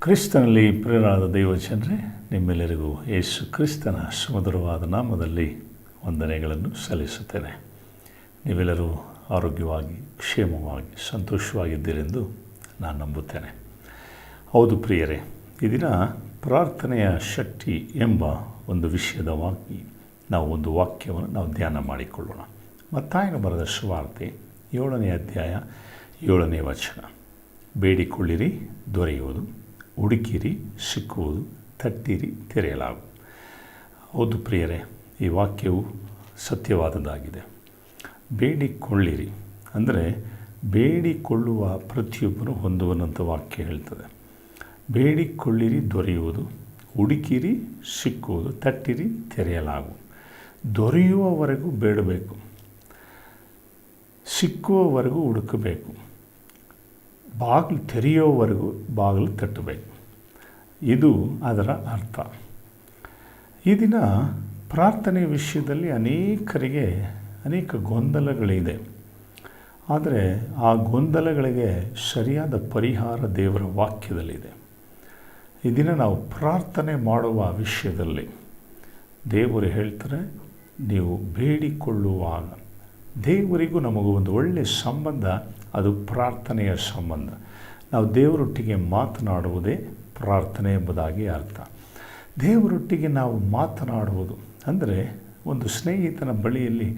ಕ್ರಿಸ್ತನಲ್ಲಿ ಪ್ರಿಯರಾದ ದೈವಜನರೇ, ನಿಮ್ಮೆಲ್ಲರಿಗೂ ಯೇಸು ಕ್ರಿಸ್ತನ ಸುಮಧುರವಾದ ನಾಮದಲ್ಲಿ ವಂದನೆಗಳನ್ನು ಸಲ್ಲಿಸುತ್ತೇನೆ. ನೀವೆಲ್ಲರೂ ಆರೋಗ್ಯವಾಗಿ, ಕ್ಷೇಮವಾಗಿ, ಸಂತೋಷವಾಗಿದ್ದೀರೆಂದು ನಾನು ನಂಬುತ್ತೇನೆ. ಹೌದು ಪ್ರಿಯರೇ, ಈ ದಿನ ಪ್ರಾರ್ಥನೆಯ ಶಕ್ತಿ ಎಂಬ ಒಂದು ವಿಷಯವಾಗಿ ನಾವು ಒಂದು ವಾಕ್ಯವನ್ನು ನಾವು ಧ್ಯಾನ ಮಾಡಿಕೊಳ್ಳೋಣ. ಮತ್ತಾಯನ ಬರೆದ ಸುವಾರ್ತೆ 7ನೇ ಅಧ್ಯಾಯ 7ನೇ ವಚನ. ಬೇಡಿಕೊಳ್ಳಿರಿ, ದೊರೆಯುವುದು; ಹುಡುಕಿರಿ, ಸಿಕ್ಕುವುದು; ತಟ್ಟಿರಿ, ತೆರೆಯಲಾಗುವುದು. ಹೌದು ಪ್ರಿಯರೇ, ಈ ವಾಕ್ಯವು ಸತ್ಯವಾದದ್ದಾಗಿದೆ. ಬೇಡಿಕೊಳ್ಳಿರಿ ಅಂದರೆ ಬೇಡಿಕೊಳ್ಳುವ ಪ್ರತಿಯೊಬ್ಬನು ಹೊಂದುವನಂಥ ವಾಕ್ಯ ಹೇಳ್ತದೆ. ಬೇಡಿಕೊಳ್ಳಿರಿ, ದೊರೆಯುವುದು; ಹುಡುಕಿರಿ, ಸಿಕ್ಕುವುದು; ತಟ್ಟಿರಿ, ತೆರೆಯಲಾಗುವುದು. ದೊರೆಯುವವರೆಗೂ ಬೇಡಬೇಕು, ಸಿಕ್ಕುವವರೆಗೂ ಹುಡುಕಬೇಕು, ಬಾಗಿಲು ತೆರೆಯುವವರೆಗೂ ಬಾಗಿಲು ತಟ್ಟಬೇಕು. ಇದು ಅದರ ಅರ್ಥ. ಈ ದಿನ ಪ್ರಾರ್ಥನೆ ವಿಷಯದಲ್ಲಿ ಅನೇಕರಿಗೆ ಅನೇಕ ಗೊಂದಲಗಳಿದೆ. ಆದರೆ ಆ ಗೊಂದಲಗಳಿಗೆ ಸರಿಯಾದ ಪರಿಹಾರ ದೇವರ ವಾಕ್ಯದಲ್ಲಿದೆ. ಈ ದಿನ ನಾವು ಪ್ರಾರ್ಥನೆ ಮಾಡುವ ವಿಷಯದಲ್ಲಿ ದೇವರು ಹೇಳ್ತಾರೆ, ನೀವು ಬೇಡಿಕೊಳ್ಳುವಾಗ ದೇವರಿಗೂ ನಮಗೂ ಒಂದು ಒಳ್ಳೆಯ ಸಂಬಂಧ, ಅದು ಪ್ರಾರ್ಥನೆಯ ಸಂಬಂಧ. ನಾವು ದೇವರೊಟ್ಟಿಗೆ ಮಾತನಾಡುವುದೇ ಪ್ರಾರ್ಥನೆ ಎಂಬುದಾಗಿ ಅರ್ಥ. ದೇವರೊಟ್ಟಿಗೆ ನಾವು ಮಾತನಾಡುವುದು ಅಂದರೆ ಒಂದು ಸ್ನೇಹಿತನ ಬಳಿಯಲ್ಲಿ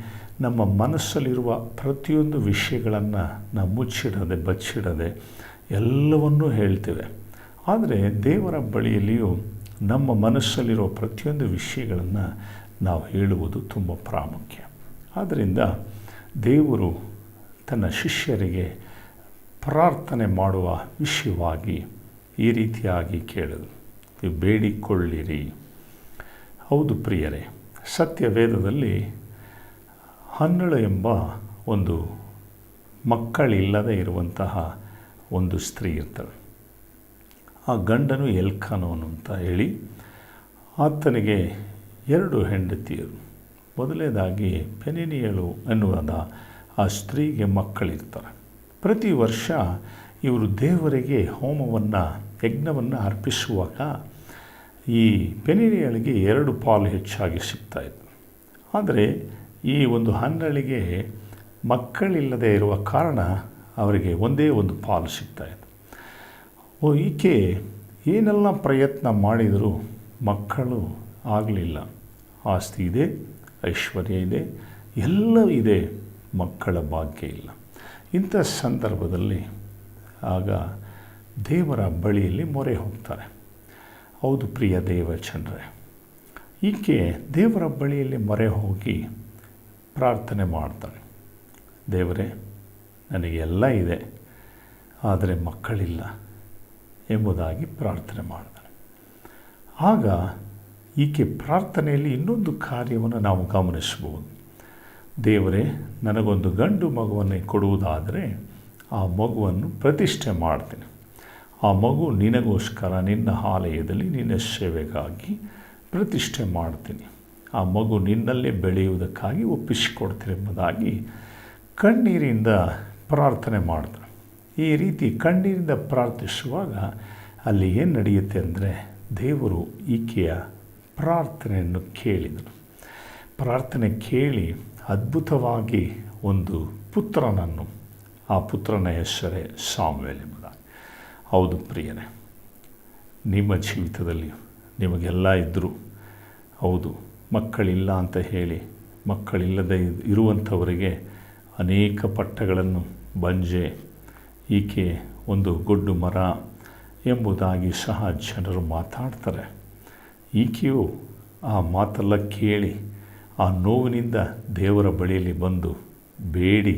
ನಮ್ಮ ಮನಸ್ಸಲ್ಲಿರುವ ಪ್ರತಿಯೊಂದು ವಿಷಯಗಳನ್ನು ನಾವು ಮುಚ್ಚಿಡದೆ ಬಚ್ಚಿಡದೆ ಎಲ್ಲವನ್ನೂ ಹೇಳ್ತೇವೆ. ಆದರೆ ದೇವರ ಬಳಿಯಲ್ಲಿಯೂ ನಮ್ಮ ಮನಸ್ಸಲ್ಲಿರೋ ಪ್ರತಿಯೊಂದು ವಿಷಯಗಳನ್ನು ನಾವು ಹೇಳುವುದು ತುಂಬ ಪ್ರಾಮುಖ್ಯ. ಆದ್ದರಿಂದ ದೇವರು ತನ್ನ ಶಿಷ್ಯರಿಗೆ ಪ್ರಾರ್ಥನೆ ಮಾಡುವ ವಿಷಯವಾಗಿ ಈ ರೀತಿಯಾಗಿ ಕೇಳಿದರು, ನೀವು ಬೇಡಿಕೊಳ್ಳಿರಿ. ಹೌದು ಪ್ರಿಯರೇ, ಸತ್ಯವೇದದಲ್ಲಿ ಹನ್ನಳು ಎಂಬ ಒಂದು ಮಕ್ಕಳಿಲ್ಲದೆ ಇರುವಂತಹ ಒಂದು ಸ್ತ್ರೀ ಇರ್ತಾಳೆ. ಆ ಗಂಡನು ಎಲ್ಕಾನೋನು ಅಂತ ಹೇಳಿ, ಆತನಿಗೆ 2 ಹೆಂಡತಿಯರು. ಮೊದಲನೇದಾಗಿ ಪೆನಿನಿಯಳು ಎನ್ನುವುದ ಆ ಸ್ತ್ರೀಗೆ ಮಕ್ಕಳಿರ್ತಾರೆ. ಪ್ರತಿ ವರ್ಷ ಇವರು ದೇವರಿಗೆ ಹೋಮವನ್ನು, ಯಜ್ಞವನ್ನು ಅರ್ಪಿಸುವಾಗ ಈ ಪೆನಿನಿಯಳಿಗೆ 2 ಪಾಲು ಹೆಚ್ಚಾಗಿ ಸಿಗ್ತಾಯಿತ್ತು. ಆದರೆ ಈ ಒಂದು ಹನ್ನಳಿಗೆ ಮಕ್ಕಳಿಲ್ಲದೆ ಇರುವ ಕಾರಣ ಅವರಿಗೆ ಒಂದೇ ಒಂದು ಪಾಲು ಸಿಗ್ತಾಯಿತ್ತು. ಈಕೆ ಏನೆಲ್ಲ ಪ್ರಯತ್ನ ಮಾಡಿದರೂ ಮಕ್ಕಳು ಆಗಲಿಲ್ಲ. ಆಸ್ತಿ ಇದೆ, ಐಶ್ವರ್ಯ ಇದೆ, ಎಲ್ಲ ಇದೆ, ಮಕ್ಕಳ ಭಾಗ್ಯ ಇಲ್ಲ. ಇಂಥ ಸಂದರ್ಭದಲ್ಲಿ ಆಗ ದೇವರ ಬಳಿಯಲ್ಲಿ ಮೊರೆ ಹೋಗ್ತಾರೆ. ಹೌದು ಪ್ರಿಯ ದೇವಜನರೇ, ಈಕೆ ದೇವರ ಬಳಿಯಲ್ಲಿ ಮೊರೆ ಹೋಗಿ ಪ್ರಾರ್ಥನೆ ಮಾಡ್ತಾಳೆ. ದೇವರೇ, ನನಗೆ ಎಲ್ಲ ಇದೆ, ಆದರೆ ಮಕ್ಕಳಿಲ್ಲ ಎಂಬುದಾಗಿ ಪ್ರಾರ್ಥನೆ ಮಾಡ್ತಾಳೆ. ಆಗ ಈಕೆ ಪ್ರಾರ್ಥನೆಯಲ್ಲಿ ಇನ್ನೊಂದು ಕಾರ್ಯವನ್ನು ನಾವು ಗಮನಿಸಬಹುದು. ದೇವರೇ, ನನಗೊಂದು ಗಂಡು ಮಗುವನ್ನು ಕೊಡುವುದಾದರೆ ಆ ಮಗುವನ್ನು ಪ್ರತಿಷ್ಠೆ ಮಾಡ್ತೀನಿ. ಆ ಮಗು ನಿನಗೋಸ್ಕರ ನಿನ್ನ ಆಲಯದಲ್ಲಿ ನಿನ್ನ ಸೇವೆಗಾಗಿ ಪ್ರತಿಷ್ಠೆ ಮಾಡ್ತೀನಿ. ಆ ಮಗು ನಿನ್ನಲ್ಲೇ ಬೆಳೆಯುವುದಕ್ಕಾಗಿ ಒಪ್ಪಿಸಿಕೊಡ್ತೀನಿ ಎಂಬುದಾಗಿ ಕಣ್ಣೀರಿಂದ ಪ್ರಾರ್ಥನೆ ಮಾಡ್ತಾನೆ. ಈ ರೀತಿ ಕಣ್ಣೀರಿಂದ ಪ್ರಾರ್ಥಿಸುವಾಗ ಅಲ್ಲಿ ಏನು ನಡೆಯುತ್ತೆ ಅಂದರೆ, ದೇವರು ಈಕೆಯ ಪ್ರಾರ್ಥನೆಯನ್ನು ಕೇಳಿದರು. ಪ್ರಾರ್ಥನೆ ಕೇಳಿ ಅದ್ಭುತವಾಗಿ ಒಂದು ಪುತ್ರನನ್ನು, ಆ ಪುತ್ರನ ಹೆಸರೇ ಸಾಮುವೇಲ್ ಎಂಬುದಾಗಿ. ಹೌದು ಪ್ರಿಯರೇ, ನಿಮ್ಮ ಜೀವಿತದಲ್ಲಿ ನಿಮಗೆಲ್ಲ ಇದ್ದರೂ, ಹೌದು ಮಕ್ಕಳಿಲ್ಲ ಅಂತ ಹೇಳಿ ಮಕ್ಕಳಿಲ್ಲದೆ ಇರುವಂಥವರಿಗೆ ಅನೇಕ ಪಟ್ಟಗಳನ್ನು ಬಂಜೆ, ಈಕೆ ಒಂದು ಗೊಡ್ಡು ಮರ ಎಂಬುದಾಗಿ ಸಹ ಜನರು ಮಾತಾಡ್ತಾರೆ. ಈಕೆಯು ಆ ಮಾತೆಲ್ಲ ಕೇಳಿ ಆ ನೋವಿನಿಂದ ದೇವರ ಬಳಿಯಲ್ಲಿ ಬಂದು ಬೇಡಿ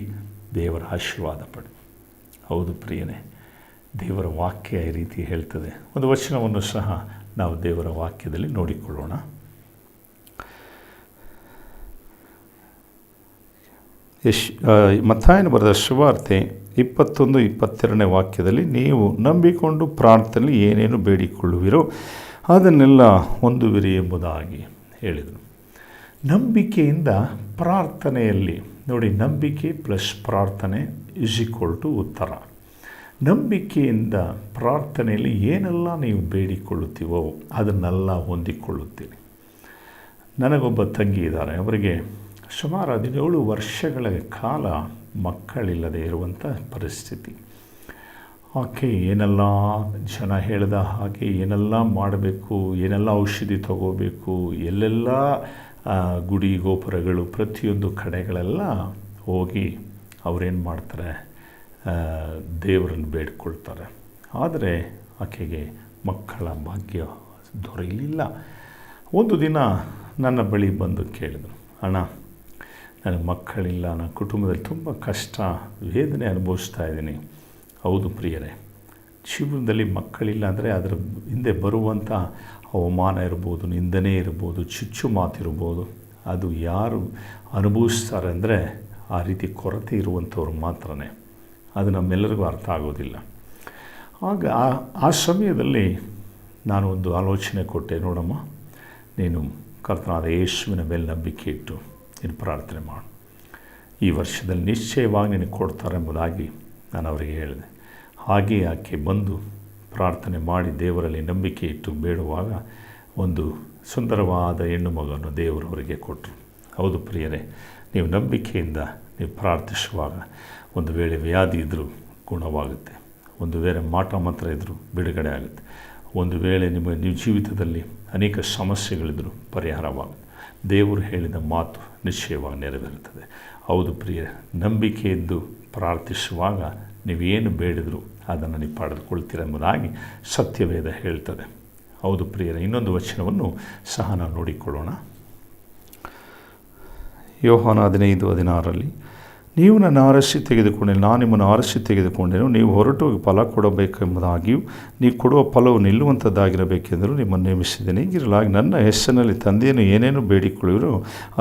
ದೇವರ ಆಶೀರ್ವಾದ ಪಡೆ. ಹೌದು ಪ್ರಿಯನೇ, ದೇವರ ವಾಕ್ಯ ಈ ರೀತಿ ಹೇಳ್ತದೆ. ಒಂದು ವಚನವನ್ನು ಸಹ ನಾವು ದೇವರ ವಾಕ್ಯದಲ್ಲಿ ನೋಡಿಕೊಳ್ಳೋಣ. ಮತ್ತಾಯನ ಬರೆದ ಸುವಾರ್ತೆ 21-22ನೇ ವಾಕ್ಯದಲ್ಲಿ, ನೀವು ನಂಬಿಕೊಂಡು ಪ್ರಾರ್ಥನೆಯಲ್ಲಿ ಏನೇನು ಬೇಡಿಕೊಳ್ಳುವಿರೋ ಅದನ್ನೆಲ್ಲ ಹೊಂದುವಿರಿ ಎಂಬುದಾಗಿ ಹೇಳಿದರು. ನಂಬಿಕೆಯಿಂದ ಪ್ರಾರ್ಥನೆಯಲ್ಲಿ ನೋಡಿ, ನಂಬಿಕೆ ಪ್ಲಸ್ ಪ್ರಾರ್ಥನೆ = ಉತ್ತರ. ನಂಬಿಕೆಯಿಂದ ಪ್ರಾರ್ಥನೆಯಲ್ಲಿ ಏನೆಲ್ಲ ನೀವು ಬೇಡಿಕೊಳ್ಳುತ್ತೀವೋ ಅದನ್ನೆಲ್ಲ ಹೊಂದಿಕೊಳ್ಳುತ್ತೀರಿ. ನನಗೊಬ್ಬ ತಂಗಿ ಇದ್ದಾರೆ. ಅವರಿಗೆ ಸುಮಾರು 17 ವರ್ಷಗಳ ಕಾಲ ಮಕ್ಕಳಿಲ್ಲದೆ ಇರುವಂಥ ಪರಿಸ್ಥಿತಿ. ಆಕೆ ಏನೆಲ್ಲ ಜನ ಹೇಳಿದ ಹಾಗೆ ಏನೆಲ್ಲ ಮಾಡಬೇಕು, ಏನೆಲ್ಲ ಔಷಧಿ ತಗೋಬೇಕು, ಎಲ್ಲೆಲ್ಲ ಗುಡಿ ಗೋಪುರಗಳು ಪ್ರತಿಯೊಂದು ಕಡೆಗಳೆಲ್ಲ ಹೋಗಿ ಅವರೇನು ಮಾಡ್ತಾರೆ, ದೇವರನ್ನು ಬೇಡ್ಕೊಳ್ತಾರೆ. ಆದರೆ ಆಕೆಗೆ ಮಕ್ಕಳ ಭಾಗ್ಯ ದೊರೆಯಲಿಲ್ಲ. ಒಂದು ದಿನ ನನ್ನ ಬಳಿ ಬಂದು ಕೇಳಿದರು, ಅಣ್ಣ ನನಗೆ ಮಕ್ಕಳಿಲ್ಲ, ನನ್ನ ಕುಟುಂಬದಲ್ಲಿ ತುಂಬ ಕಷ್ಟ ವೇದನೆ ಅನುಭವಿಸ್ತಾ ಇದ್ದೀನಿ. ಹೌದು ಪ್ರಿಯರೇ, ಜೀವನದಲ್ಲಿ ಮಕ್ಕಳಿಲ್ಲ ಅಂದರೆ ಅದರ ಹಿಂದೆ ಬರುವಂಥ ಅವಮಾನ ಇರ್ಬೋದು, ನಿಂದನೆ ಇರ್ಬೋದು, ಚುಚ್ಚು ಮಾತಿರ್ಬೋದು. ಅದು ಯಾರು ಅನುಭವಿಸ್ತಾರೆ ಅಂದರೆ ಆ ರೀತಿ ಕೊರತೆ ಇರುವಂಥವ್ರು ಮಾತ್ರನೇ. ಅದು ನಮ್ಮೆಲ್ಲರಿಗೂ ಅರ್ಥ ಆಗೋದಿಲ್ಲ. ಆಗ ಆ ಸಮಯದಲ್ಲಿ ನಾನು ಒಂದು ಆಲೋಚನೆ ಕೊಟ್ಟೆ, ನೋಡಮ್ಮ, ನೀನು ಕರ್ತನಾದ ಯೇಸುವಿನ ಮೇಲೆ ನಂಬಿಕೆ ಇಟ್ಟು ನೀನು ಪ್ರಾರ್ಥನೆ ಮಾಡು, ಈ ವರ್ಷದಲ್ಲಿ ನಿಶ್ಚಯವಾಗಿ ನಿನಗೆ ಕೊಡ್ತಾರೆ ಎಂಬುದಾಗಿ ನಾನು ಅವರಿಗೆ ಹೇಳಿದೆ. ಹಾಗೆ ಆಕೆ ಬಂದು ಪ್ರಾರ್ಥನೆ ಮಾಡಿ ದೇವರಲ್ಲಿ ನಂಬಿಕೆ ಇಟ್ಟು ಬೇಡುವಾಗ ಒಂದು ಸುಂದರವಾದ ಹೆಣ್ಣು ಮಗನ್ನು ದೇವರು ಅವರಿಗೆ ಕೊಟ್ಟರು. ಹೌದು ಪ್ರಿಯರೇ, ನೀವು ನಂಬಿಕೆಯಿಂದ ನೀವು ಪ್ರಾರ್ಥಿಸುವಾಗ ಒಂದು ವೇಳೆ ವ್ಯಾಧಿ ಇದ್ದರೂ ಗುಣವಾಗುತ್ತೆ, ಒಂದು ವೇಳೆ ಮಾಟ ಮಂತ್ರ ಇದ್ದರೂ ಬಿಡುಗಡೆ ಆಗುತ್ತೆ, ಒಂದು ವೇಳೆ ನಿಮ್ಮ ಜೀವಿತದಲ್ಲಿ ಅನೇಕ ಸಮಸ್ಯೆಗಳಿದ್ದರೂ ಪರಿಹಾರವಾಗುತ್ತೆ. ದೇವರು ಹೇಳಿದ ಮಾತು ನಿಶ್ಚಯವಾಗಿ ನೆರವೇರುತ್ತದೆ. ಹೌದು ಪ್ರಿಯ, ನಂಬಿಕೆಯಿದ್ದು ಪ್ರಾರ್ಥಿಸುವಾಗ ನೀವೇನು ಬೇಡಿದರೂ ಅದನ್ನು ನೀವು ಪಡೆದುಕೊಳ್ತೀರ ಎಂಬುದಾಗಿ ಸತ್ಯವೇದ ಹೇಳ್ತದೆ. ಹೌದು ಪ್ರಿಯರೇ, ಇನ್ನೊಂದು ವಚನವನ್ನು ಸಹ ನಾವು ನೋಡಿಕೊಳ್ಳೋಣ. ಯೋಹಾನ 15:16 ನೀವು ನನ್ನ ಆರಿಸಿ ತೆಗೆದುಕೊಂಡೆ, ನಾನು ನಿಮ್ಮನ್ನು ಆರಿಸಿ ತೆಗೆದುಕೊಂಡೆನು, ನೀವು ಹೊರಟು ಫಲ ಕೊಡಬೇಕೆಂಬುದಾಗಿಯೂ ನೀವು ಕೊಡುವ ಫಲವು ನಿಲ್ಲುವಂಥದ್ದಾಗಿರಬೇಕೆಂದರೂ ನಿಮ್ಮನ್ನು ನೇಮಿಸಿದ್ದೇನೆ. ಹೀಗಿರಲಾಗಿ ನನ್ನ ಹೆಸರಿನಲ್ಲಿ ತಂದೆಯನ್ನು ಏನೇನು ಬೇಡಿಕೊಳ್ಳುವಿರೋ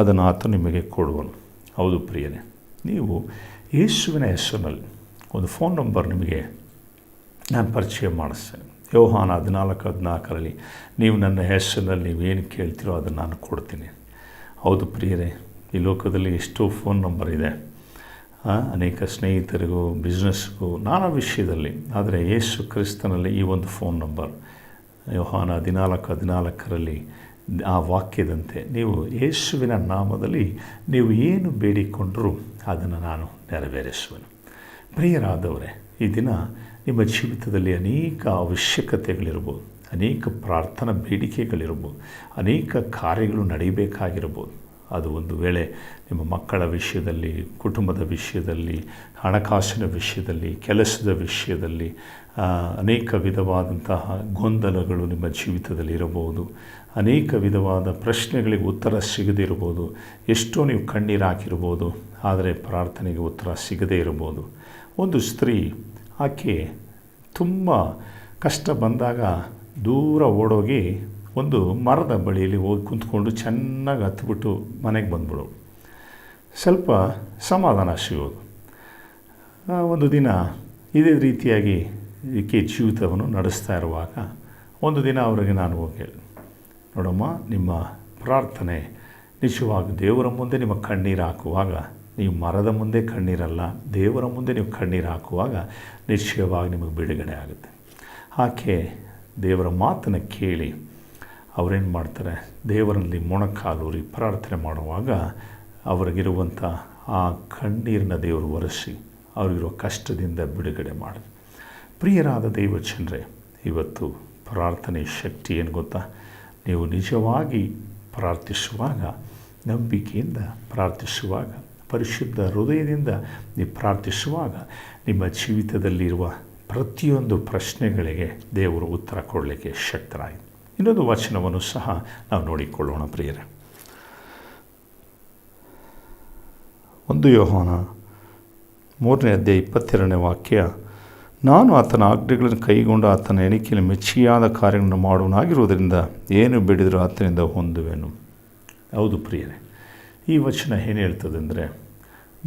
ಅದನ್ನು ಆತ ನಿಮಗೆ ಕೊಡುವನು. ಹೌದು ಪ್ರಿಯರೇ, ನೀವು ಯೇಸುವಿನ ಹೆಸರಿನಲ್ಲಿ ಒಂದು ಫೋನ್ ನಂಬರ್ ನಿಮಗೆ ನಾನು ಪರಿಚಯ ಮಾಡಿಸ್ತೇನೆ. ಯೋಹಾನ 14:14 ನೀವು ನನ್ನ ಹೆಸರಿನಲ್ಲಿ ನೀವೇನು ಕೇಳ್ತೀರೋ ಅದನ್ನು ನಾನು ಕೊಡ್ತೀನಿ. ಹೌದು ಪ್ರಿಯರೇ, ಈ ಲೋಕದಲ್ಲಿ ಎಷ್ಟೋ ಫೋನ್ ನಂಬರ್ ಇದೆ, ಅನೇಕ ಸ್ನೇಹಿತರಿಗೂ ಬಿಸ್ನೆಸ್ಗೂ ನಾನಾ ವಿಷಯದಲ್ಲಿ. ಆದರೆ ಯೇಸು ಕ್ರಿಸ್ತನಲ್ಲಿ ಈ ಒಂದು ಫೋನ್ ನಂಬರ್ ಯೋಹಾನ 14:14 ಆ ವಾಕ್ಯದಂತೆ ನೀವು ಯೇಸುವಿನ ನಾಮದಲ್ಲಿ ನೀವು ಏನು ಬೇಡಿಕೊಂಡರೂ ಅದನ್ನು ನಾನು ನೆರವೇರಿಸುವೆನು. ಪ್ರಿಯರಾದವರೇ, ಈ ದಿನ ನಿಮ್ಮ ಜೀವಿತದಲ್ಲಿ ಅನೇಕ ಅವಶ್ಯಕತೆಗಳಿರ್ಬೋದು, ಅನೇಕ ಪ್ರಾರ್ಥನಾ ಬೇಡಿಕೆಗಳಿರ್ಬೋದು, ಅನೇಕ ಕಾರ್ಯಗಳು ನಡೆಯಬೇಕಾಗಿರ್ಬೋದು. ಅದು ಒಂದು ವೇಳೆ ನಿಮ್ಮ ಮಕ್ಕಳ ವಿಷಯದಲ್ಲಿ, ಕುಟುಂಬದ ವಿಷಯದಲ್ಲಿ, ಹಣಕಾಸಿನ ವಿಷಯದಲ್ಲಿ, ಕೆಲಸದ ವಿಷಯದಲ್ಲಿ ಅನೇಕ ವಿಧವಾದಂತಹ ಗೊಂದಲಗಳು ನಿಮ್ಮ ಜೀವಿತದಲ್ಲಿ ಇರಬಹುದು. ಅನೇಕ ವಿಧವಾದ ಪ್ರಶ್ನೆಗಳಿಗೆ ಉತ್ತರ ಸಿಗದಿರ್ಬೋದು. ಎಷ್ಟೋ ನೀವು ಕಣ್ಣೀರು ಹಾಕಿರ್ಬೋದು, ಆದರೆ ಪ್ರಾರ್ಥನೆಗೆ ಉತ್ತರ ಸಿಗದೇ ಇರ್ಬೋದು. ಒಂದು ಸ್ತ್ರೀ, ಆಕೆ ತುಂಬ ಕಷ್ಟ ಬಂದಾಗ ದೂರ ಓಡೋಗಿ ಒಂದು ಮರದ ಬಳಿಯಲ್ಲಿ ಹೋಗಿ ಕುಂತ್ಕೊಂಡು ಚೆನ್ನಾಗಿ ಹತ್ಬಿಟ್ಟು ಮನೆಗೆ ಬಂದ್ಬಿಡು, ಸ್ವಲ್ಪ ಸಮಾಧಾನ ಸಿಗೋದು. ಒಂದು ದಿನ ಇದೇ ರೀತಿಯಾಗಿ ಈಕೆ ಜೀವಿತವನ್ನು ನಡೆಸ್ತಾ ಇರುವಾಗ ಒಂದು ದಿನ ಅವರಿಗೆ ನಾನು ಹೋಗಿ ಹೇಳಿದೆ, ನೋಡಮ್ಮ, ನಿಮ್ಮ ಪ್ರಾರ್ಥನೆ ನಿಜವಾಗಿ ದೇವರ ಮುಂದೆ ನಿಮ್ಮ ಕಣ್ಣೀರು ಹಾಕುವಾಗ, ನೀವು ಮರದ ಮುಂದೆ ಕಣ್ಣೀರಲ್ಲ, ದೇವರ ಮುಂದೆ ನೀವು ಕಣ್ಣೀರು ಹಾಕುವಾಗ ನಿಶ್ಚಯವಾಗಿ ನಿಮಗೆ ಬಿಡುಗಡೆ ಆಗುತ್ತೆ. ಆಕೆ ದೇವರ ಮಾತನ್ನು ಕೇಳಿ ಅವರೇನು ಮಾಡ್ತಾರೆ, ದೇವರಲ್ಲಿ ಮೊಣಕಾಲೂರಿ ಪ್ರಾರ್ಥನೆ ಮಾಡುವಾಗ ಅವರಿಗಿರುವಂಥ ಆ ಕಣ್ಣೀರನ್ನ ದೇವರು ಒರೆಸಿ ಅವರಿಗಿರೋ ಕಷ್ಟದಿಂದ ಬಿಡುಗಡೆ ಮಾಡಿದ್ರು. ಪ್ರಿಯರಾದ ದೈವಜನರೇ, ಇವತ್ತು ಪ್ರಾರ್ಥನೆ ಶಕ್ತಿ ಏನು ಗೊತ್ತಾ? ನೀವು ನಿಜವಾಗಿ ಪ್ರಾರ್ಥಿಸುವಾಗ, ನಂಬಿಕೆಯಿಂದ ಪ್ರಾರ್ಥಿಸುವಾಗ, ಪರಿಶುದ್ಧ ಹೃದಯದಿಂದ ನೀವು ಪ್ರಾರ್ಥಿಸುವಾಗ ನಿಮ್ಮ ಜೀವಿತದಲ್ಲಿರುವ ಪ್ರತಿಯೊಂದು ಪ್ರಶ್ನೆಗಳಿಗೆ ದೇವರು ಉತ್ತರ ಕೊಡಲಿಕ್ಕೆ ಶಕ್ತರಾಗಿದೆ. ಇನ್ನೊಂದು ವಚನವನ್ನು ಸಹ ನಾವು ನೋಡಿಕೊಳ್ಳೋಣ ಪ್ರಿಯರೇ. 1 ಯೋಹಾನ 3:22 ನಾನು ಆತನ ಆಜ್ಞೆಗಳನ್ನು ಕೈಗೊಂಡು ಆತನ ಎಣಿಕೆಯಲ್ಲಿ ಮೆಚ್ಚಿಯಾದ ಕಾರ್ಯಗಳನ್ನು ಮಾಡುವನಾಗಿರುವುದರಿಂದ ಏನು ಬೇಡಿದರೂ ಆತನಿಂದ ಹೊಂದುವೆನು. ಹೌದು ಪ್ರಿಯರೇ, ಈ ವಚನ ಏನು ಹೇಳ್ತದೆ ಅಂದರೆ,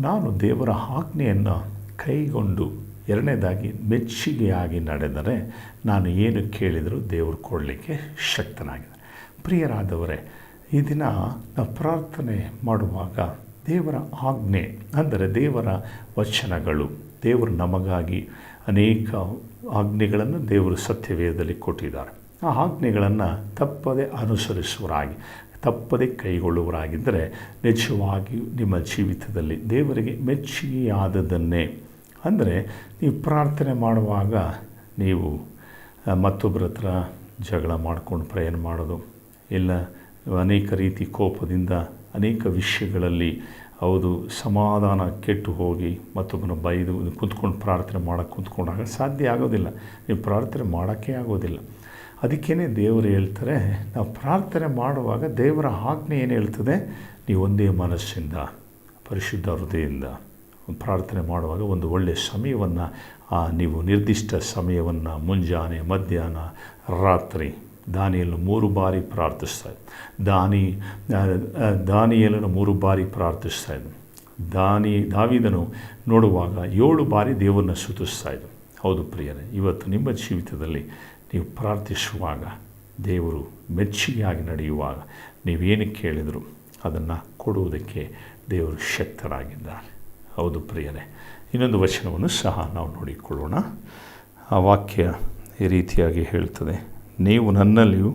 ನಾನು ದೇವರ ಆಜ್ಞೆಯನ್ನು ಕೈಗೊಂಡು, ಎರಡನೇದಾಗಿ ಮೆಚ್ಚುಗೆಯಾಗಿ ನಡೆದರೆ ನಾನು ಏನು ಕೇಳಿದರೂ ದೇವರು ಕೊಡಲಿಕ್ಕೆ ಶಕ್ತನಾಗಿದೆ. ಪ್ರಿಯರಾದವರೇ, ಈ ದಿನ ನಾವು ಪ್ರಾರ್ಥನೆ ಮಾಡುವಾಗ ದೇವರ ಆಜ್ಞೆ ಅಂದರೆ ದೇವರ ವಚನಗಳು, ದೇವರು ನಮಗಾಗಿ ಅನೇಕ ಆಜ್ಞೆಗಳನ್ನು ದೇವರು ಸತ್ಯವೇದದಲ್ಲಿ ಕೊಟ್ಟಿದ್ದಾರೆ. ಆ ಆಜ್ಞೆಗಳನ್ನು ತಪ್ಪದೆ ಅನುಸರಿಸುವರಾಗಿ, ತಪ್ಪದೆ ಕೈಗೊಳ್ಳುವರಾಗಿದ್ದರೆ ನಿಜವಾಗಿಯೂ ನಿಮ್ಮ ಜೀವಿತದಲ್ಲಿ ದೇವರಿಗೆ ಮೆಚ್ಚುಗೆಯಾದದನ್ನೇ, ಅಂದರೆ ನೀವು ಪ್ರಾರ್ಥನೆ ಮಾಡುವಾಗ ನೀವು ಮತ್ತೊಬ್ಬರ ಹತ್ರ ಜಗಳ ಮಾಡ್ಕೊಂಡು ಪ್ರೇಯರ್ ಮಾಡೋದು, ಇಲ್ಲ ಅನೇಕ ರೀತಿ ಕೋಪದಿಂದ ಅನೇಕ ವಿಷಯಗಳಲ್ಲಿ ಹೌದು ಸಮಾಧಾನ ಕೆಟ್ಟು ಹೋಗಿ ಮತ್ತೊಬ್ಬನ ಬೈದು ಕೂತ್ಕೊಂಡು ಪ್ರಾರ್ಥನೆ ಮಾಡೋಕ್ಕೆ ಕೂತ್ಕೊಂಡಾಗ ಸಾಧ್ಯ ಆಗೋದಿಲ್ಲ, ನೀವು ಪ್ರಾರ್ಥನೆ ಮಾಡೋಕ್ಕೆ ಆಗೋದಿಲ್ಲ. ಅದಕ್ಕೇ ದೇವರು ಹೇಳ್ತಾರೆ, ನಾವು ಪ್ರಾರ್ಥನೆ ಮಾಡುವಾಗ ದೇವರ ಆಜ್ಞೆ ಏನು ಹೇಳ್ತದೆ, ನೀವು ಒಂದೇ ಮನಸ್ಸಿಂದ ಪರಿಶುದ್ಧ ಹೃದಯದಿಂದ ಪ್ರಾರ್ಥನೆ ಮಾಡುವಾಗ ಒಂದು ಒಳ್ಳೆಯ ಸಮಯವನ್ನು, ನೀವು ನಿರ್ದಿಷ್ಟ ಸಮಯವನ್ನು ಮುಂಜಾನೆ, ಮಧ್ಯಾಹ್ನ, ರಾತ್ರಿ, ದಾನಿಯೇಲನು 3 ಬಾರಿ ಪ್ರಾರ್ಥಿಸ್ತಾ ಇದ್ದ, ದಾನಿಯೇಲನು 3 ಬಾರಿ ಪ್ರಾರ್ಥಿಸ್ತಾ ಇದ್ದ, ದಾವೀದನು ನೋಡುವಾಗ 7 ಬಾರಿ ದೇವರನ್ನ ಸ್ತುತಿಸ್ತಾ ಇದ್ದ. ಹೌದು ಪ್ರಿಯರೇ, ಇವತ್ತು ನಿಮ್ಮ ಜೀವಿತದಲ್ಲಿ ನೀವು ಪ್ರಾರ್ಥಿಸುವಾಗ, ದೇವರು ಮೆಚ್ಚುಗೆಯಾಗಿ ನಡೆಯುವಾಗ, ನೀವೇನು ಕೇಳಿದರೂ ಅದನ್ನು ಕೊಡುವುದಕ್ಕೆ ದೇವರು ಶಕ್ತರಾಗಿದ್ದಾರೆ. ಹೌದು ಪ್ರಿಯರೇ, ಇನ್ನೊಂದು ವಚನವನ್ನು ಸಹ ನಾವು ನೋಡಿಕೊಳ್ಳೋಣ. ಆ ವಾಕ್ಯ ಈ ರೀತಿಯಾಗಿ ಹೇಳ್ತದೆ, ನೀವು ನನ್ನಲ್ಲಿಯೂ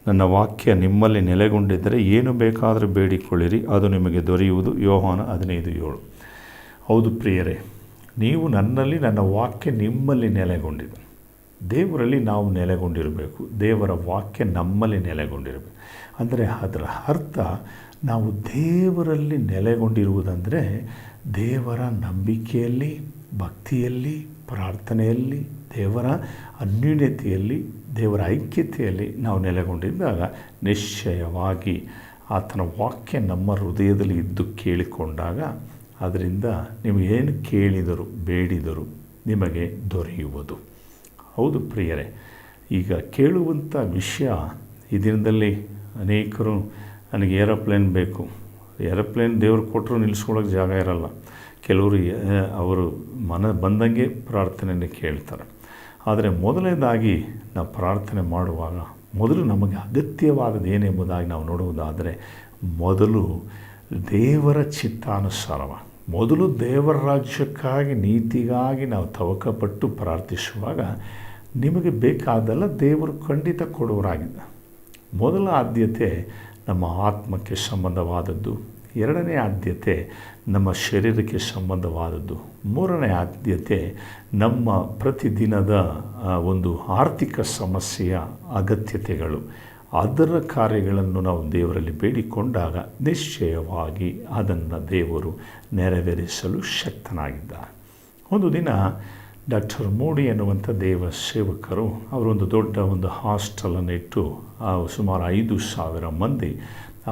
ನನ್ನ ವಾಕ್ಯ ನಿಮ್ಮಲ್ಲಿ ನೆಲೆಗೊಂಡಿದ್ದರೆ ಏನು ಬೇಕಾದರೂ ಬೇಡಿಕೊಳ್ಳಿರಿ, ಅದು ನಿಮಗೆ ದೊರೆಯುವುದು. ಯೋಹಾನ 15:7. ಹೌದು ಪ್ರಿಯರೇ, ನೀವು ನನ್ನಲ್ಲಿ, ನನ್ನ ವಾಕ್ಯ ನಿಮ್ಮಲ್ಲಿ ನೆಲೆಗೊಂಡಿದೆ. ದೇವರಲ್ಲಿ ನಾವು ನೆಲೆಗೊಂಡಿರಬೇಕು, ದೇವರ ವಾಕ್ಯ ನಮ್ಮಲ್ಲಿ ನೆಲೆಗೊಂಡಿರಬೇಕು. ಅಂದರೆ ಅದರ ಅರ್ಥ ನಾವು ದೇವರಲ್ಲಿ ನೆಲೆಗೊಂಡಿರುವುದಂದರೆ ದೇವರ ನಂಬಿಕೆಯಲ್ಲಿ, ಭಕ್ತಿಯಲ್ಲಿ, ಪ್ರಾರ್ಥನೆಯಲ್ಲಿ, ದೇವರ ಅನ್ಯೋನ್ಯತೆಯಲ್ಲಿ, ದೇವರ ಐಕ್ಯತೆಯಲ್ಲಿ ನಾವು ನೆಲೆಗೊಂಡಿದ್ದಾಗ ನಿಶ್ಚಯವಾಗಿ ಆತನ ವಾಕ್ಯ ನಮ್ಮ ಹೃದಯದಲ್ಲಿ ಇದ್ದು ಕೇಳಿಕೊಂಡಾಗ ಅದರಿಂದ ನೀವು ಏನು ಕೇಳಿದರೂ ಬೇಡಿದರೂ ನಿಮಗೆ ದೊರೆಯುವುದು. ಹೌದು ಪ್ರಿಯರೇ, ಈಗ ಕೇಳುವಂಥ ವಿಷಯ ಈ ದಿನದಲ್ಲಿ ಅನೇಕರು ನನಗೆ ಏರೋಪ್ಲೇನ್ ಬೇಕು, ಏರೋಪ್ಲೇನ್ ದೇವ್ರು ಕೊಟ್ಟರು ನಿಲ್ಲಿಸ್ಕೊಳ್ಳೋಕೆ ಜಾಗ ಇರಲ್ಲ. ಕೆಲವರು ಅವರು ಬಂದಂಗೆ ಪ್ರಾರ್ಥನೆಯನ್ನು ಕೇಳ್ತಾರೆ. ಆದರೆ ಮೊದಲನೇದಾಗಿ ನಾವು ಪ್ರಾರ್ಥನೆ ಮಾಡುವಾಗ ಮೊದಲು ನಮಗೆ ಅಗತ್ಯವಾದದ್ದು ಏನೆಂಬುದಾಗಿ ನಾವು ನೋಡುವುದಾದರೆ, ಮೊದಲು ದೇವರ ಚಿತ್ತಾನುಸಾರವ, ಮೊದಲು ದೇವರ ರಾಜ್ಯಕ್ಕಾಗಿ, ನೀತಿಗಾಗಿ ನಾವು ತವಕಪಟ್ಟು ಪ್ರಾರ್ಥಿಸುವಾಗ ನಿಮಗೆ ಬೇಕಾದಲ್ಲ ದೇವರು ಖಂಡಿತ ಕೊಡುವರಾಗಿದ್ದ. ಮೊದಲ ಆದ್ಯತೆ ನಮ್ಮ ಆತ್ಮಕ್ಕೆ ಸಂಬಂಧವಾದದ್ದು, ಎರಡನೇ ಆದ್ಯತೆ ನಮ್ಮ ಶರೀರಕ್ಕೆ ಸಂಬಂಧವಾದದ್ದು, ಮೂರನೇ ಆದ್ಯತೆ ನಮ್ಮ ಪ್ರತಿದಿನದ ಒಂದು ಆರ್ಥಿಕ ಸಮಸ್ಯೆಯ ಅಗತ್ಯತೆಗಳು. ಅದರ ಕಾರ್ಯಗಳನ್ನು ನಾವು ದೇವರಲ್ಲಿ ಬೇಡಿಕೊಂಡಾಗ ನಿಶ್ಚಯವಾಗಿ ಅದನ್ನು ದೇವರು ನೆರವೇರಿಸಲು ಶಕ್ತನಾಗಿದ್ದಾರೆ. ಒಂದು ದಿನ ಡಾಕ್ಟರ್ ಮೋಡಿ ಎನ್ನುವಂಥ ದೇವ ಸೇವಕರು ಅವರೊಂದು ದೊಡ್ಡ ಒಂದು ಹಾಸ್ಟೆಲನ್ನು ಇಟ್ಟು ಸುಮಾರು 5,000 ಮಂದಿ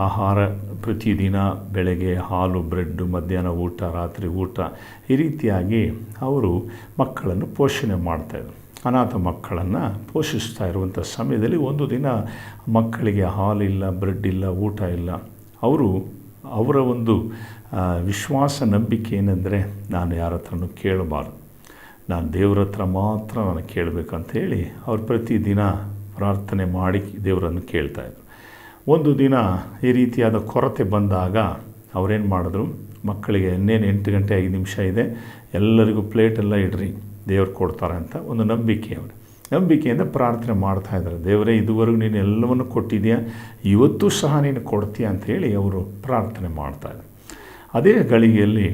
ಆಹಾರ, ಪ್ರತಿದಿನ ಬೆಳಗ್ಗೆ ಹಾಲು, ಬ್ರೆಡ್ಡು, ಮಧ್ಯಾಹ್ನ ಊಟ, ರಾತ್ರಿ ಊಟ, ಈ ರೀತಿಯಾಗಿ ಅವರು ಮಕ್ಕಳನ್ನು ಪೋಷಣೆ ಮಾಡ್ತಾಯಿದ್ರು. ಅನಾಥ ಮಕ್ಕಳನ್ನು ಪೋಷಿಸ್ತಾ ಇರುವಂಥ ಸಮಯದಲ್ಲಿ ಒಂದು ದಿನ ಮಕ್ಕಳಿಗೆ ಹಾಲಿಲ್ಲ, ಬ್ರೆಡ್ ಇಲ್ಲ, ಊಟ ಇಲ್ಲ. ಅವರ ಒಂದು ವಿಶ್ವಾಸ, ನಂಬಿಕೆ ಏನೆಂದರೆ, ನಾನು ಯಾರ ಹತ್ರನೂ ಕೇಳಬಾರ್ದು, ನಾನು ದೇವರ ಹತ್ರ ಮಾತ್ರ ನಾನು ಕೇಳಬೇಕಂತ ಹೇಳಿ ಅವ್ರು ಪ್ರತಿದಿನ ಪ್ರಾರ್ಥನೆ ಮಾಡಿ ದೇವರನ್ನು ಕೇಳ್ತಾಯಿದ್ರು. ಒಂದು ದಿನ ಈ ರೀತಿಯಾದ ಕೊರತೆ ಬಂದಾಗ ಅವರೇನು ಮಾಡಿದ್ರು, ಮಕ್ಕಳಿಗೆ ಇನ್ನೇನು 8 ಗಂಟೆ 5 ನಿಮಿಷ ಇದೆ, ಎಲ್ಲರಿಗೂ ಪ್ಲೇಟೆಲ್ಲ ಇಡ್ರಿ, ದೇವ್ರು ಕೊಡ್ತಾರೆ ಅಂತ ಒಂದು ನಂಬಿಕೆ. ನಂಬಿಕೆಯಿಂದ ಪ್ರಾರ್ಥನೆ ಮಾಡ್ತಾಯಿದ್ದಾರೆ. ದೇವರೇ, ಇದುವರೆಗೂ ನೀನು ಎಲ್ಲವನ್ನು ಕೊಟ್ಟಿದೆಯಾ, ಇವತ್ತು ಸಹ ನೀನು ಕೊಡ್ತೀಯ ಅಂಥೇಳಿ ಅವರು ಪ್ರಾರ್ಥನೆ ಮಾಡ್ತಾಯಿದ್ರು. ಅದೇ ಗಳಿಗೆಯಲ್ಲಿ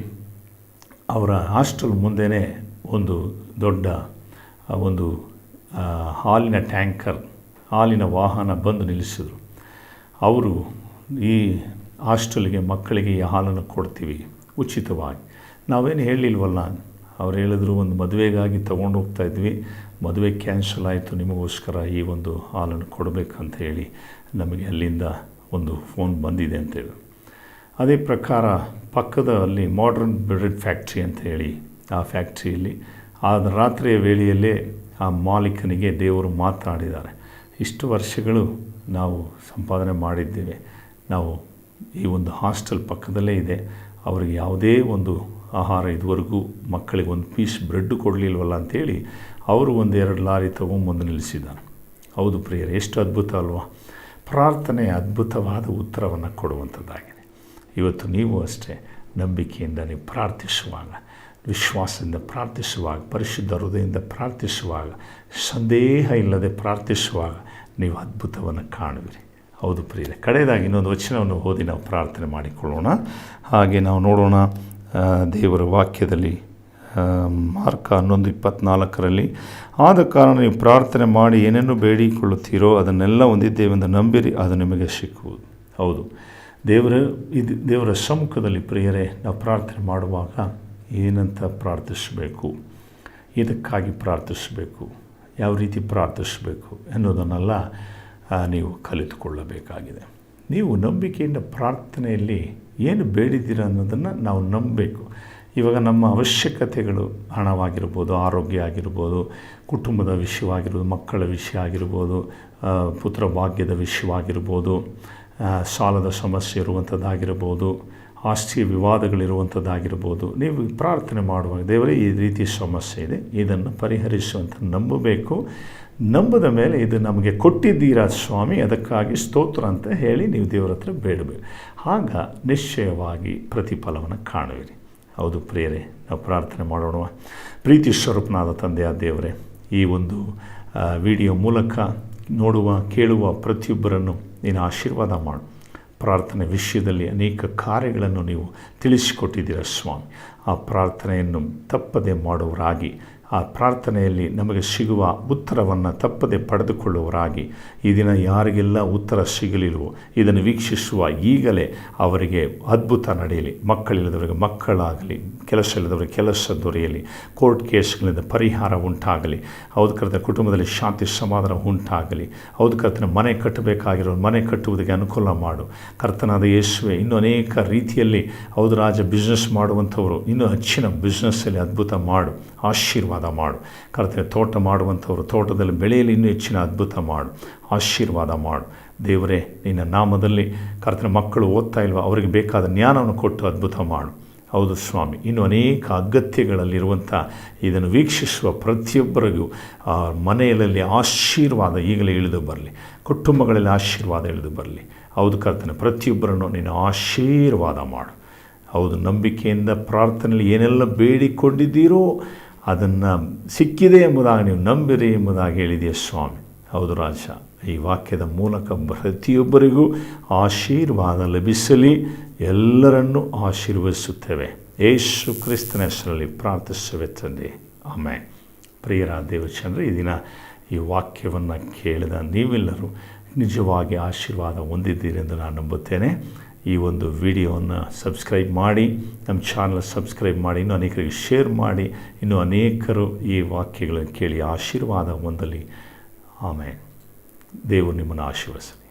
ಅವರ ಹಾಸ್ಟೆಲ್ ಮುಂದೆಯೇ ಒಂದು ದೊಡ್ಡ ಒಂದು ಹಾಲಿನ ಟ್ಯಾಂಕರ್, ಹಾಲಿನ ವಾಹನ ಬಂದು ನಿಲ್ಲಿಸಿದ್ರು. ಅವರು ಈ ಹಾಸ್ಟೆಲ್ಗೆ ಮಕ್ಕಳಿಗೆ ಈ ಹಾಲನ್ನು ಕೊಡ್ತೀವಿ ಉಚಿತವಾಗಿ, ನಾವೇನು ಹೇಳಿಲ್ವಲ್ಲ. ಅವ್ರು ಹೇಳಿದ್ರು, ಒಂದು ಮದುವೆಗಾಗಿ ತೊಗೊಂಡು ಹೋಗ್ತಾಯಿದ್ವಿ, ಮದುವೆ ಕ್ಯಾನ್ಸಲ್ ಆಯಿತು, ನಿಮಗೋಸ್ಕರ ಈ ಒಂದು ಹಾಲನ್ನು ಕೊಡಬೇಕಂತ ಹೇಳಿ ನಮಗೆ ಅಲ್ಲಿಂದ ಒಂದು ಫೋನ್ ಬಂದಿದೆ ಅಂತೇಳಿ. ಅದೇ ಪ್ರಕಾರ ಪಕ್ಕದ ಅಲ್ಲಿ ಮಾಡರ್ನ್ ಬ್ರೆಡ್ ಫ್ಯಾಕ್ಟ್ರಿ ಅಂತ ಹೇಳಿ, ಆ ಫ್ಯಾಕ್ಟ್ರಿಯಲ್ಲಿ ಆ ರಾತ್ರಿಯ ವೇಳೆಯಲ್ಲೇ ಆ ಮಾಲೀಕನಿಗೆ ದೇವರು ಮಾತನಾಡಿದ್ದಾರೆ. ಇಷ್ಟು ವರ್ಷಗಳು ನಾವು ಸಂಪಾದನೆ ಮಾಡಿದ್ದೇವೆ, ನಾವು ಈ ಒಂದು ಹಾಸ್ಟೆಲ್ ಪಕ್ಕದಲ್ಲೇ ಇದೆ, ಅವರಿಗೆ ಯಾವುದೇ ಒಂದು ಆಹಾರ ಇದುವರೆಗೂ ಮಕ್ಕಳಿಗೆ ಒಂದು ಪೀಸ್ ಬ್ರೆಡ್ಡು ಕೊಡಲಿಲ್ವಲ್ಲ ಅಂಥೇಳಿ ಅವರು 1-2 ಲಾರಿ ತೊಗೊಂಬಂದು ನಿಲ್ಲಿಸಿದ್ದಾರೆ. ಹೌದು ಪ್ರಿಯರೇ, ಎಷ್ಟು ಅದ್ಭುತ ಅಲ್ವಾ? ಪ್ರಾರ್ಥನೆ ಅದ್ಭುತವಾದ ಉತ್ತರವನ್ನು ಕೊಡುವಂಥದ್ದಾಗಿದೆ. ಇವತ್ತು ನೀವು ಅಷ್ಟೇ ನಂಬಿಕೆಯಿಂದ ನೀವು ಪ್ರಾರ್ಥಿಸುವಾಗ ವಿಶ್ವಾಸದಿಂದ ಪ್ರಾರ್ಥಿಸುವಾಗ, ಪರಿಶುದ್ಧ ಹೃದಯದಿಂದ ಪ್ರಾರ್ಥಿಸುವಾಗ, ಸಂದೇಹ ಇಲ್ಲದೆ ಪ್ರಾರ್ಥಿಸುವಾಗ ನೀವು ಅದ್ಭುತವನ್ನು ಕಾಣುವಿರಿ. ಹೌದು ಪ್ರಿಯರೇ, ಕಡೆಯದಾಗಿ ಇನ್ನೊಂದು ವಚನವನ್ನು ಓದಿ ನಾವು ಪ್ರಾರ್ಥನೆ ಮಾಡಿಕೊಳ್ಳೋಣ. ಹಾಗೆ ನಾವು ನೋಡೋಣ ದೇವರ ವಾಕ್ಯದಲ್ಲಿ ಮಾರ್ಕ 11:24 ಆದ ಕಾರಣ ನೀವು ಪ್ರಾರ್ಥನೆ ಮಾಡಿ ಏನೇನು ಬೇಡಿಕೊಳ್ಳುತ್ತೀರೋ ಅದನ್ನೆಲ್ಲ ಹೊಂದಿದ್ದೇವೆಂದು ನಂಬಿರಿ, ಅದು ನಿಮಗೆ ಸಿಕ್ಕುವುದು. ಹೌದು, ದೇವರ ಸಮ್ಮುಖದಲ್ಲಿ ಪ್ರಿಯರೇ ನಾವು ಪ್ರಾರ್ಥನೆ ಮಾಡುವಾಗ ಏನಂತ ಪ್ರಾರ್ಥಿಸಬೇಕು, ಇದಕ್ಕಾಗಿ ಪ್ರಾರ್ಥಿಸಬೇಕು, ಯಾವ ರೀತಿ ಪ್ರಾರ್ಥಿಸಬೇಕು ಎನ್ನುವುದನ್ನೆಲ್ಲ ನೀವು ಕಲಿತುಕೊಳ್ಳಬೇಕಾಗಿದೆ. ನೀವು ನಂಬಿಕೆಯಿಂದ ಪ್ರಾರ್ಥನೆಯಲ್ಲಿ ಏನು ಬೇಡಿದ್ದೀರ ಅನ್ನೋದನ್ನು ನಾವು ನಂಬಬೇಕು. ಇವಾಗ ನಮ್ಮ ಅವಶ್ಯಕತೆಗಳು ಹಣವಾಗಿರ್ಬೋದು, ಆರೋಗ್ಯ ಆಗಿರ್ಬೋದು, ಕುಟುಂಬದ ವಿಷಯವಾಗಿರ್ಬೋದು, ಮಕ್ಕಳ ವಿಷಯ ಆಗಿರ್ಬೋದು, ಪುತ್ರ ಭಾಗ್ಯದ ವಿಷಯವಾಗಿರ್ಬೋದು, ಸಾಲದ ಸಮಸ್ಯೆ ಇರುವಂಥದ್ದಾಗಿರ್ಬೋದು, ಆಸ್ತಿಯ ವಿವಾದಗಳಿರುವಂಥದ್ದಾಗಿರ್ಬೋದು. ನೀವು ಪ್ರಾರ್ಥನೆ ಮಾಡುವಾಗ ದೇವರೇ ಈ ರೀತಿ ಸಮಸ್ಯೆ ಇದೆ, ಇದನ್ನು ಪರಿಹರಿಸುವಂತ ನಂಬಬೇಕು. ನಂಬದ ಮೇಲೆ ಇದು ನಮಗೆ ಕೊಟ್ಟಿದ್ದೀರಾ ಸ್ವಾಮಿ, ಅದಕ್ಕಾಗಿ ಸ್ತೋತ್ರ ಅಂತ ಹೇಳಿ ನೀವು ದೇವರ ಹತ್ರ ಬೇಡಬೇಕು. ಆಗ ನಿಶ್ಚಯವಾಗಿ ಪ್ರತಿಫಲವನ್ನು ಕಾಣುವಿರಿ. ಹೌದು ಪ್ರಿಯರೇ, ನಾವು ಪ್ರಾರ್ಥನೆ ಮಾಡೋಣ. ಪ್ರೀತಿ ಸ್ವರೂಪನಾದ ತಂದೆಯ ದೇವರೇ, ಈ ಒಂದು ವಿಡಿಯೋ ಮೂಲಕ ನೋಡುವ ಕೇಳುವ ಪ್ರತಿಯೊಬ್ಬರನ್ನು ನೀನು ಆಶೀರ್ವಾದ ಮಾಡು. ಪ್ರಾರ್ಥನೆ ವಿಷಯದಲ್ಲಿ ಅನೇಕ ಕಾರ್ಯಗಳನ್ನು ನೀವು ತಿಳಿಸಿಕೊಟ್ಟಿದ್ದೀರ ಸ್ವಾಮಿ. ಆ ಪ್ರಾರ್ಥನೆಯನ್ನು ತಪ್ಪದೆ ಮಾಡುವರಾಗಿ, ಆ ಪ್ರಾರ್ಥನೆಯಲ್ಲಿ ನಮಗೆ ಸಿಗುವ ಉತ್ತರವನ್ನು ತಪ್ಪದೆ ಪಡೆದುಕೊಳ್ಳುವರಾಗಿ, ಈ ದಿನ ಯಾರಿಗೆಲ್ಲ ಉತ್ತರ ಸಿಗಲಿಲ್ವೋ ಇದನ್ನು ವೀಕ್ಷಿಸುವ ಈಗಲೇ ಅವರಿಗೆ ಅದ್ಭುತ ನಡೆಯಲಿ. ಮಕ್ಕಳಿಲ್ಲದವರಿಗೆ ಮಕ್ಕಳಾಗಲಿ, ಕೆಲಸ ಇಲ್ಲದವರಿಗೆ ಕೆಲಸ ದೊರೆಯಲಿ, ಕೋರ್ಟ್ ಕೇಸ್ಗಳಿಂದ ಪರಿಹಾರ ಉಂಟಾಗಲಿ. ಹೌದು ಕರ್ತನೆ, ಕುಟುಂಬದಲ್ಲಿ ಶಾಂತಿ ಸಮಾಧಾನ ಉಂಟಾಗಲಿ. ಹೌದು ಕರ್ತನೆ, ಮನೆ ಕಟ್ಟಬೇಕಾಗಿರೋ ಮನೆ ಕಟ್ಟುವುದಕ್ಕೆ ಅನುಕೂಲ ಮಾಡು. ಕರ್ತನಾದ ಯೇಸುವೆ, ಇನ್ನೂ ಅನೇಕ ರೀತಿಯಲ್ಲಿ ಹೌದು ರಾಜ ಬಿಸ್ನೆಸ್ ಮಾಡುವಂಥವರು ಇನ್ನೂ ಹೆಚ್ಚಿನ ಬಿಸ್ನೆಸ್ಸಲ್ಲಿ ಅದ್ಭುತ ಮಾಡು, ಆಶೀರ್ವಾದ ಮಾಡು. ಕರ್ತನೆ, ತೋಟ ಮಾಡುವಂಥವರು ತೋಟದಲ್ಲಿ ಬೆಳೆಯಲಿ ಇನ್ನೂ ಹೆಚ್ಚಿನ ಅದ್ಭುತ ಮಾಡು, ಆಶೀರ್ವಾದ ಮಾಡು. ದೇವರೇ, ನಿನ್ನ ನಾಮದಲ್ಲಿ ಕರ್ತನೆ, ಮಕ್ಕಳು ಓದ್ತಾ ಇಲ್ವ, ಅವರಿಗೆ ಬೇಕಾದ ಜ್ಞಾನವನ್ನು ಕೊಟ್ಟು ಅದ್ಭುತ ಮಾಡು. ಹೌದು ಸ್ವಾಮಿ, ಇನ್ನೂ ಅನೇಕ ಅಗತ್ಯಗಳಲ್ಲಿರುವಂಥ ಇದನ್ನು ವೀಕ್ಷಿಸುವ ಪ್ರತಿಯೊಬ್ಬರಿಗೂ ಮನೆಯಲ್ಲಿ ಆಶೀರ್ವಾದ ಈಗಲೇ ಇಳಿದು ಬರಲಿ, ಕುಟುಂಬಗಳಲ್ಲಿ ಆಶೀರ್ವಾದ ಇಳಿದು ಬರಲಿ. ಹೌದು ಕರ್ತನೆ, ಪ್ರತಿಯೊಬ್ಬರನ್ನು ನೀನು ಆಶೀರ್ವಾದ ಮಾಡು. ಹೌದು, ನಂಬಿಕೆಯಿಂದ ಪ್ರಾರ್ಥನೆಯಲ್ಲಿ ಏನೆಲ್ಲ ಬೇಡಿಕೊಂಡಿದ್ದೀರೋ ಅದನ್ನು ಸಿಕ್ಕಿದೆ ಎಂಬುದಾಗಿ ನೀವು ನಂಬಿರಿ ಎಂಬುದಾಗಿ ಹೇಳಿದೆಯೇ ಸ್ವಾಮಿ. ಹೌದು ರಾಜ, ಈ ವಾಕ್ಯದ ಮೂಲಕ ಪ್ರತಿಯೊಬ್ಬರಿಗೂ ಆಶೀರ್ವಾದ ಲಭಿಸಲಿ. ಎಲ್ಲರನ್ನೂ ಆಶೀರ್ವದಿಸುತ್ತೇವೆ. ಯೇಸು ಕ್ರಿಸ್ತನ ಹೆಸರಲ್ಲಿ ಪ್ರಾರ್ಥಿಸುವೆ ತಂದೆ, ಆಮೆನ್. ಪ್ರಿಯರ ದೇವಚಂದ್ರ, ಈ ದಿನ ಈ ವಾಕ್ಯವನ್ನು ಕೇಳಿದ ನೀವೆಲ್ಲರೂ ನಿಜವಾಗಿ ಆಶೀರ್ವಾದ ಹೊಂದಿದ್ದೀರಿ ಎಂದು ನಾನು ನಂಬುತ್ತೇನೆ. ಈ ಒಂದು ವಿಡಿಯೋವನ್ನು ಸಬ್ಸ್ಕ್ರೈಬ್ ಮಾಡಿ, ನಮ್ಮ ಚಾನಲ್ ಸಬ್ಸ್ಕ್ರೈಬ್ ಮಾಡಿ, ಇನ್ನೂ ಅನೇಕರಿಗೆ ಶೇರ್ ಮಾಡಿ, ಇನ್ನೂ ಅನೇಕರು ಈ ವಾಕ್ಯಗಳನ್ನು ಕೇಳಿ ಆಶೀರ್ವಾದ ಹೊಂದಲಿ. ಆಮೆನ್. ದೇವರು ನಿಮ್ಮನ್ನು ಆಶೀರ್ವದಿಸಲಿ.